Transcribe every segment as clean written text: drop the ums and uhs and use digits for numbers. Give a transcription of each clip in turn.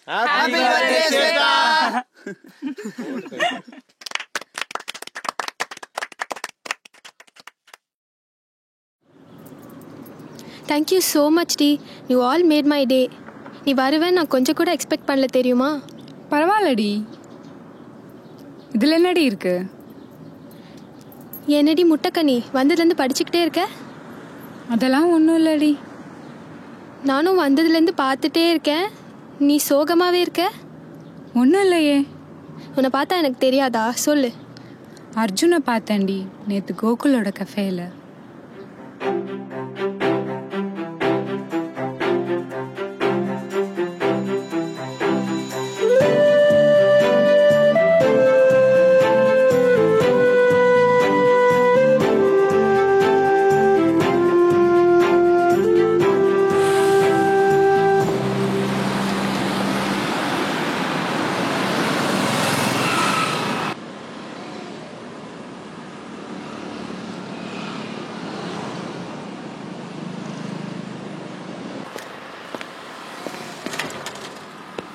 Happy birthday, Shweta! Thank you so much, Dee. You all made my day. நீ வருவேன் நான் கொஞ்சம் கூட எக்ஸ்பெக்ட் பண்ணல தெரியுமா? பரவாயில்லடி. இதில் என்னடி இருக்கு? என்னடி முட்டைக்கனி வந்ததுலேருந்து படிச்சுக்கிட்டே இருக்க? அதெல்லாம் ஒன்றும் இல்லடி. நானும் வந்ததுலேருந்து பார்த்துட்டே இருக்கேன். நீ சோகமாகவே இருக்க? ஒன்றும் இல்லையே. உன்னை பார்த்தா எனக்கு தெரியாதா? சொல்லு. அர்ஜுனை பார்த்தேன்டி நேற்று கோகுலோட கஃபேல.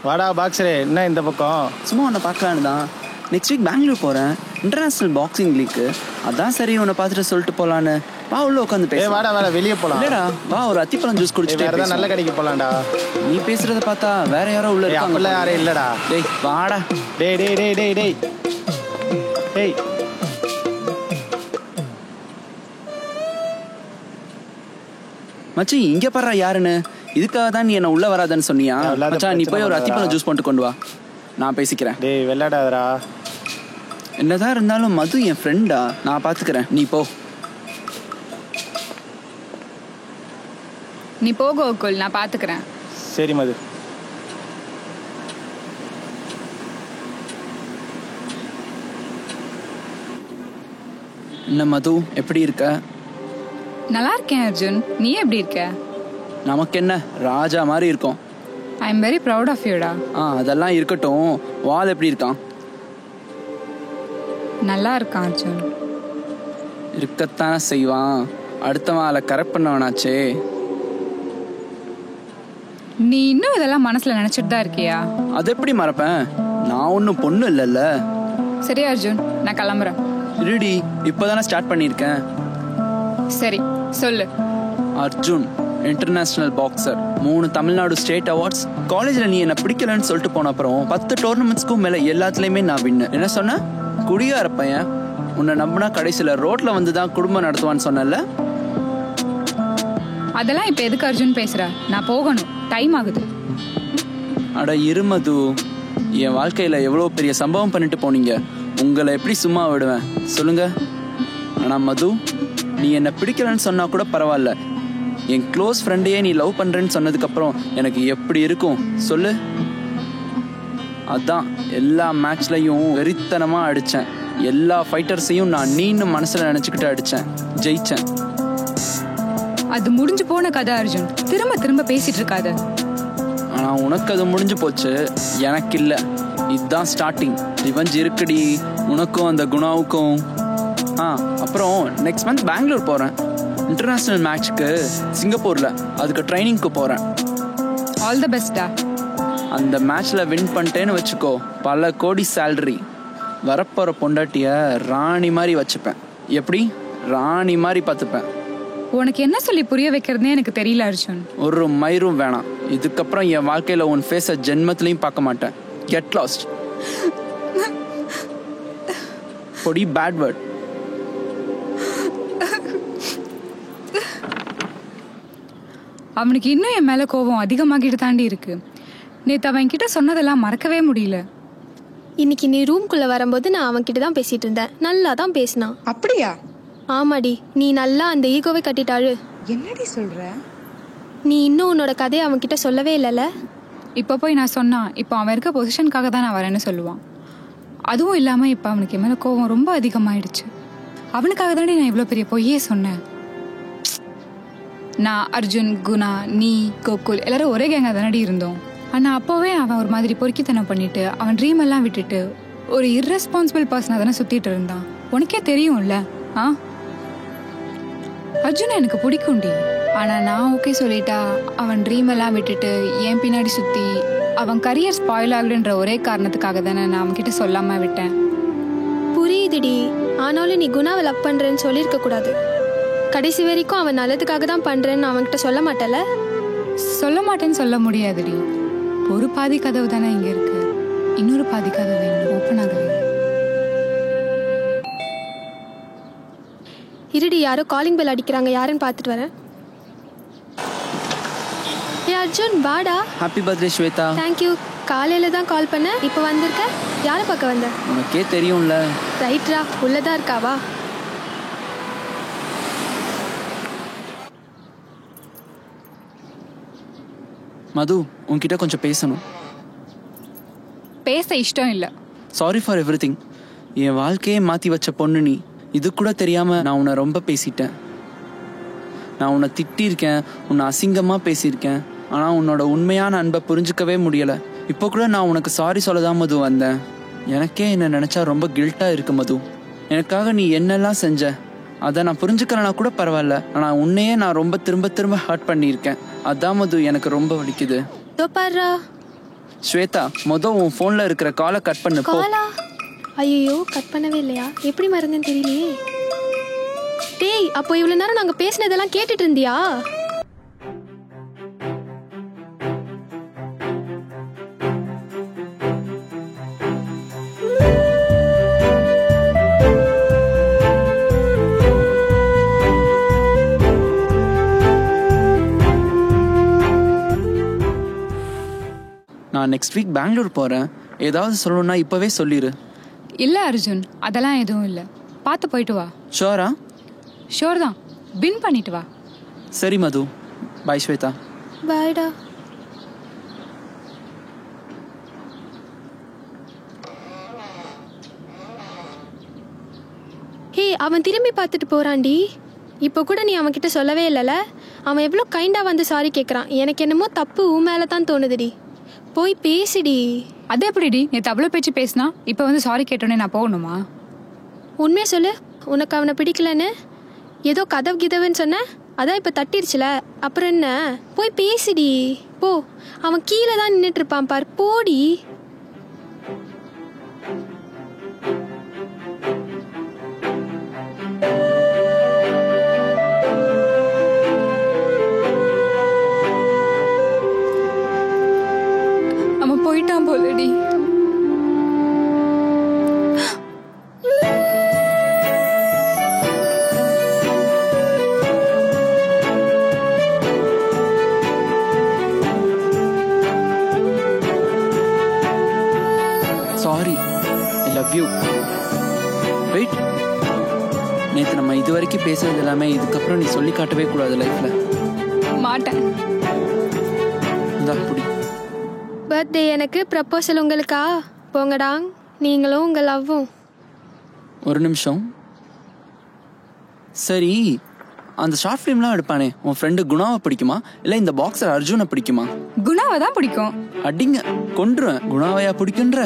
வாடா பாக்ஸரே, என்ன இந்த பக்கம்? சும்மா உன்னை பார்க்கலான்னு தான். நெக்ஸ்ட் வீக் பெங்களூர் போகிறேன், இன்டர்நேஷ்னல் பாக்ஸிங் லீக்கு. அதான் சரி உன்னை பார்த்துட்டு சொல்லிட்டு போகலான்னு. வா உள்ள உட்காந்து பேச. வாடா வாடா வெளியே போகலாம். இல்லடா வா ஒரு அத்திப்பழம் ஜூஸ் குடிச்சிட்டு வேற ஏதாவது நல்ல கடைக்கு போகலாம்டா. நீ பேசுறத பார்த்தா வேற யாரோ உள்ள இருக்காங்க. அப்பெல்லாம் யாரும் இல்லடா. டேய் வாடா. டேய் டேய் டேய் டேய் டேய் டேய் மச்சி இங்க பாரு யாருன்னு. இதுக்காக தான் நீ என்ன உள்ள வராதன்னு சொன்னியா? மச்சான் நீ போய் ஒரு அத்திப்பழம் ஜூஸ் போட்டு கொண்டு வா, நான் பேசிக்கிறேன். டேய் வெள்ளாடாதடா. என்னதான் இருந்தாலும் மது என் ஃப்ரெண்டா, நான் பாத்துக்கிறேன், நீ போ. நீ போ கோகுல், நான் பார்த்துக்கிறேன். சரி மது. என்ன மது எப்படி இருக்க? நல்லா இருக்கேன் அர்ஜுன், நீ எப்படி இருக்க? நமக்கு என்ன ராஜா மாதிரி இருக்கும். I am very proud of யூடா. அதெல்லாம் இருக்கட்டும், வால் எப்படி இருக்கான்? நல்லா இருக்கான் அர்ஜுன். இருக்கத்தானே செய்வான், அடுத்தவன் அதை கரெக்ட் பண்ண வேணாச்சே. நீ இன்னும் இதெல்லாம் மனசுல நினைச்சிட்டு தான் இருக்கியா? அது எப்படி மறப்பேன், நான் ஒன்றும் பொண்ணு இல்லைல்ல. சரி அர்ஜுன், நான் கிளம்புறேன். இருடி, இப்போதானே ஸ்டார்ட் பண்ணியிருக்கேன். சரி சொல்லு. Arjun international boxer, 3 Tamil Nadu state awards. காலேஜில் நீ என்ன பிடிக்கலன்னு சொல்லிட்டு போன அப்புறம் 10 டோர்னமெண்ட்ஸ்க்கும் மேலே எல்லாத்துலேயுமே நான் வின்னு. என்ன சொன்ன? குடியார பையன், உன்னை நம்பினா கடைசியில் ரோட்ல வந்து தான் குடும்பம் நடத்துவான்னு சொன்னல. அதெல்லாம் இப்போ எதுக்கு அர்ஜுன் பேசுற? நான் போகணும், டைம் ஆகுது. அட இருமது, என் வாழ்க்கையில் எவ்வளோ பெரிய சம்பவம் பண்ணிட்டு போனீங்க, உங்களை எப்படி சும்மா விடுவேன் சொல்லுங்க. ஆனால் மது, நீ என்னை பிடிக்கலன்னு சொன்னா கூட பரவாயில்ல, என் க்ளோஸ் ஃப்ரெண்டையே நீ லவ் பண்ணுறேன்னு சொன்னதுக்கப்புறம் எனக்கு எப்படி இருக்கும் சொல்லு. அதான் எல்லா மேட்ச்லையும் வெறித்தனமாக அடித்தேன், எல்லா ஃபைட்டர்ஸையும் நான் நீன்னு மனசில் நினச்சிக்கிட்டு அடித்தேன், ஜெயித்தேன். அது முடிஞ்சு போன கதை அர்ஜுன், திரும்ப திரும்ப பேசிட்டு இருக்காது. ஆனால் உனக்கு அது முடிஞ்சு போச்சு, எனக்கு இல்லை. இதுதான் ஸ்டார்டிங். ரிவெஞ்ச் இருக்குடி உனக்கும் அந்த குணாவுக்கும். அப்புறம் நெக்ஸ்ட் மந்த் பெங்களூர் போகிறேன், இன்டர்நேஷ்னல் மேட்ச்க்கு சிங்கப்பூரில், அதுக்கு ட்ரைனிங்க்கு போகிறேன். ஆல் தி பெஸ்டா. அந்த மேட்ச்சில் வின் பண்ணிட்டேன்னு வச்சுக்கோ, பல கோடி சேலரி. வரப்போகிற பொண்டாட்டியை ராணி மாதிரி வச்சுப்பேன். எப்படி? ராணி மாதிரி பார்த்துப்பேன். உனக்கு என்ன சொல்லி புரிய வைக்கிறதுனே எனக்கு தெரியல அர்ஜுன். ஒரு மயிரும் வேணாம், இதுக்கப்புறம் என் வாழ்க்கையில் உன் ஃபேஸை ஜென்மத்திலையும் பார்க்க மாட்டேன். Get lost. பொடி பேட் வேர்ட். அவனுக்கு இன்னும் என் மேல கோபம் அதிகமாகிட்டு தாண்டி இருக்கு. நேத்து அவன் கிட்ட சொன்னதெல்லாம் மறக்கவே முடியல. இன்னைக்கு நீ ரூம்குள்ள வரும்போது நான் அவன்கிட்ட தான் பேசிட்டு இருந்தேன், நல்லா தான் பேசினான். அப்படியா? ஆமாடி, நீ நல்லா அந்த ஈகோவை கட்டிட்டாரு. என்னடி சொல்ற? நீ இன்னும் உன்னோட கதையை அவன்கிட்ட சொல்லவே இல்லைல்ல. இப்போ போய் நான் சொன்னா இப்போ அவன் இருக்க பொசிஷனுக்காக தான் நான் வரேன்னு சொல்லுவான். அதுவும் இல்லாமல் இப்போ அவனுக்கு என் மேலே கோபம் ரொம்ப அதிகமாயிடுச்சு. அவனுக்காக தானே நான் இவ்வளோ பெரிய பொய்யே சொன்னேன். நான், அர்ஜுன், குணா, நீ, கோகுல் எல்லாரும் ஒரே கேங்காக தானடி இருந்தோம். ஆனால் அப்போவே அவன் ஒரு மாதிரி பொறுக்கித்தனம் பண்ணிட்டு அவன் ட்ரீம் எல்லாம் விட்டுட்டு ஒரு இர்ரெஸ்பான்சிபிள் பர்சனாக தானே சுற்றிட்டு இருந்தான். உனக்கே தெரியும்ல. அர்ஜுன் எனக்கு பிடிக்கும்டி. ஆனால் நான் ஓகே சொல்லிட்டா அவன் ட்ரீம் எல்லாம் விட்டுட்டு என் பின்னாடி சுற்றி அவன் கரியர் ஸ்பாயில் ஆகலன்ற ஒரே காரணத்துக்காக தானே நான் அவன்கிட்ட சொல்லாம விட்டேன். புரியுதுடி, ஆனாலும் நீ குணாவை லவ் பண்ணுறேன்னு சொல்லியிருக்க கூடாது. கடைசி வரைக்கும் அவன் நல்லதுக்காக தான் பண்ணுறேன்னு அவன்கிட்ட சொல்ல மாட்டல? சொல்ல மாட்டேன்னு சொல்ல முடியாதுடி. ஒரு பாதி கதவு தானே இங்கே இருக்கு, இன்னொரு பாதி கதவு இன்னும் ஓப்பன் ஆகலை. இருடி, யாரோ காலிங் பெல் அடிக்கிறாங்க, யாருன்னு பார்த்துட்டு வரேன். ஏ அர்ஜுன், வாடா. Happy birthday Shweta. தேங்க்யூ. காலையில் தான் கால் பண்ணேன், இப்போ வந்திருக்க. யாரை பார்க்க வந்த? உனக்கே தெரியும்ல. ரைட்ரா, உள்ளதா இருக்காவா? மது, உன்கிட்ட கொஞ்சம் பேசணும். பேச இஷ்டம் இல்லை. Sorry for everything. என் வாழ்க்கையே மாற்றி வச்ச பொண்ணு நீ. இது கூட தெரியாமல் நான் உன்னை ரொம்ப பேசிட்டேன். நான் உன்னை திட்டிருக்கேன், உன்னை அசிங்கமாக பேசியிருக்கேன். ஆனால் உன்னோட உண்மையான அன்பை புரிஞ்சிக்கவே முடியலை. இப்போ கூட நான் உனக்கு சாரி சொல்ல தான் மது வந்தேன். எனக்கே என்னை நினச்சா ரொம்ப கில்ட்டாக இருக்கு மது. எனக்காக நீ என்னெல்லாம் செஞ்ச, அதை நான் புரிஞ்சுக்கலனா கூட பரவாயில்ல. ஆனால் உன்னையே நான் ரொம்ப திரும்ப திரும்ப ஹர்ட் பண்ணியிருக்கேன். அதான் மது எனக்கு ரொம்ப வலிக்குது. ஸ்வேதா, உன் ஃபோனில் இருக்கிற காலை கட் பண்ணு. காலா? ஐயோ, கட் பண்ணவே இல்லையா? எப்படி மறந்தேன்னு தெரியலையே. டேய், அப்போ இவ்வளோ நேரம் நாங்கள் பேசினதெல்லாம் கேட்டுட்டு இருந்தியா? நான் நெக்ஸ்ட் வீக் பெங்களூர் போகிறேன். ஏதாவது சொல்லணும்னா இப்போவே சொல்லிடு. இல்லை அர்ஜுன், அதெல்லாம் எதுவும் இல்லை. பார்த்து போயிட்டு வா. ஷோரா? ஷோர் தான். பின் பண்ணிட்டு வா. சரி மது. பாய் ஸ்வேதா. பாய்டா. ஹே, அவன் திரும்பி பார்த்துட்டு போறான்டி. இப்போ கூட நீ அவன்கிட்ட சொல்லவே இல்லைல்ல? அவன் எவ்வளோ கைண்டாக வந்து சாரி கேட்குறான். எனக்கு என்னமோ தப்பு உன் மேலே தான் தோணுதுடி. போய் பேசிடி. அது எப்படிடி? நேற்று அவ்வளோ பேச்சு பேசினா இப்போ வந்து சாரி கேட்டோன்னே நான் போகணுமா? உண்மையை சொல்லு, உனக்கு அவனை பிடிக்கலன்னு ஏதோ கதவு கிதவுன்னு சொன்ன, அதான் இப்போ தட்டிருச்சுல, அப்புறம் என்ன? போய் பேசிடி. போ, அவன் கீழே தான் நின்றுட்டு இருப்பான் பார், போடி. அவன் போயிட்டான் போலடி. Sorry, I love you. Wait, நேற்று நம்ம இது வரைக்கும் பேசுறது எல்லாமே இதுக்கப்புறம் நீ சொல்லி காட்டவே கூடாது லைஃப்ல. மாட்டேன். இந்தா புடி. பர்த்டே எனக்கு, ப்ரப்போசல் உங்களுக்கா? போங்கடா, நீங்களும் உங்கள் லவ்வும். ஒரு நிமிஷம். சரி, அந்த ஷார்ட் ஃபிலிம்லாம் எடுப்பானே உன் ஃப்ரெண்டு குணாவை பிடிக்குமா இல்லை இந்த பாக்ஸர் அர்ஜுனை பிடிக்குமா? குணாவை தான் பிடிக்கும். அடிங்க, கொன்றுவேன். குணாவையா பிடிக்குன்ற?